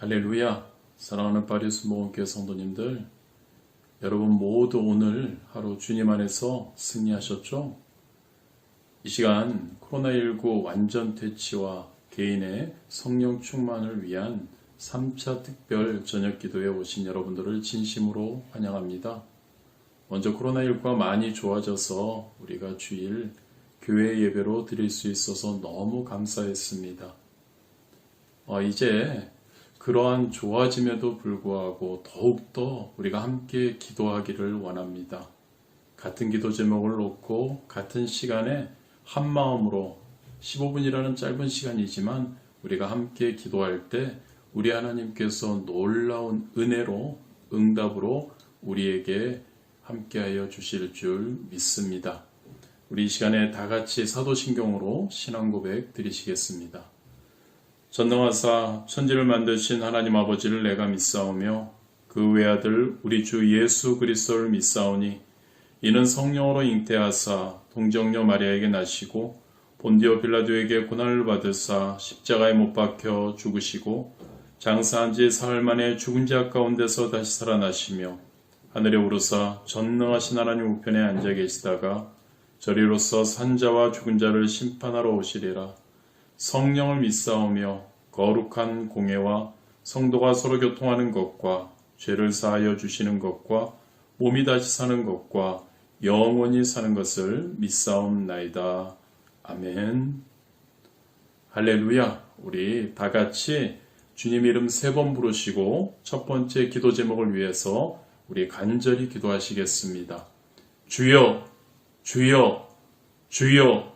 할렐루야! 사랑하는 파리스 모험교회 성도님들, 여러분 모두 오늘 하루 주님 안에서 승리하셨죠? 이 시간 코로나19 완전 퇴치와 개인의 성령 충만을 위한 3차 특별 저녁 기도에 오신 여러분들을 진심으로 환영합니다. 먼저 코로나19가 많이 좋아져서 우리가 주일 교회 예배로 드릴 수 있어서 너무 감사했습니다. 이제 그러한 좋아짐에도 불구하고 더욱더 우리가 함께 기도하기를 원합니다. 같은 기도 제목을 놓고 같은 시간에 한 마음으로 15분이라는 짧은 시간이지만 우리가 함께 기도할 때 우리 하나님께서 놀라운 은혜로 응답으로 우리에게 함께하여 주실 줄 믿습니다. 우리 이 시간에 다 같이 사도신경으로 신앙 고백 드리시겠습니다. 전능하사 천지를 만드신 하나님 아버지를 내가 믿사오며 그 외아들 우리 주 예수 그리스도를 믿사오니 이는 성령으로 잉태하사 동정녀 마리아에게 나시고 본디오 빌라도에게 고난을 받으사 십자가에 못 박혀 죽으시고 장사한 지 사흘 만에 죽은 자 가운데서 다시 살아나시며 하늘에 오르사 전능하신 하나님 우편에 앉아 계시다가 저리로서 산자와 죽은 자를 심판하러 오시리라. 성령을 믿사오며 거룩한 공예와 성도가 서로 교통하는 것과 죄를 사하여 주시는 것과 몸이 다시 사는 것과 영원히 사는 것을 믿사옵나이다. 아멘. 할렐루야. 우리 다 같이 주님 이름 3번 부르시고 첫 번째 기도 제목을 위해서 우리 간절히 기도하시겠습니다. 주여, 주여, 주여.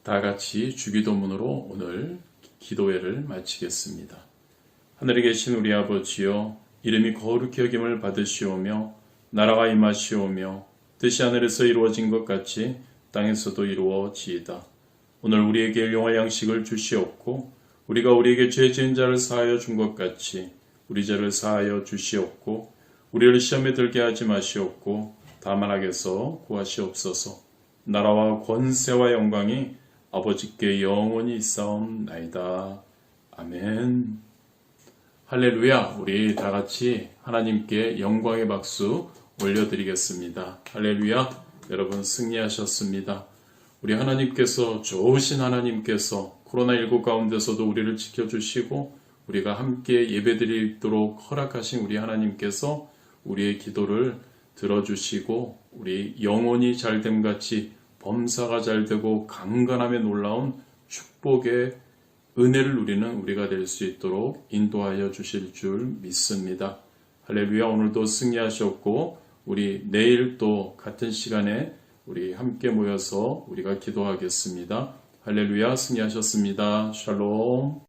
다 같이 주기도문으로 오늘 기도회를 마치겠습니다. 하늘에 계신 우리 아버지여, 이름이 거룩히 여김을 받으시오며 나라가 임하시오며 뜻이 하늘에서 이루어진 것 같이 땅에서도 이루어지이다. 오늘 우리에게 일용할 양식을 주시옵고 우리가 우리에게 죄 지은 자를 사하여 준 것 같이 우리 죄를 사하여 주시옵고 우리를 시험에 들게 하지 마시옵고 다만 악에서 구하시옵소서. 나라와 권세와 영광이 아버지께 영원히 있사옵나이다. 아멘. 할렐루야. 우리 다 같이 하나님께 영광의 박수 올려드리겠습니다. 할렐루야. 여러분 승리하셨습니다. 우리 하나님께서, 좋으신 하나님께서 코로나19 가운데서도 우리를 지켜주시고 우리가 함께 예배드리도록 허락하신 우리 하나님께서 우리의 기도를 들어주시고 우리 영혼이 잘됨같이 범사가 잘되고 강건함에 놀라운 축복의 은혜를 누리는 우리가 될 수 있도록 인도하여 주실 줄 믿습니다. 할렐루야. 오늘도 승리하셨고 우리 내일 또 같은 시간에 우리 함께 모여서 우리가 기도하겠습니다. 할렐루야. 승리하셨습니다. 샬롬.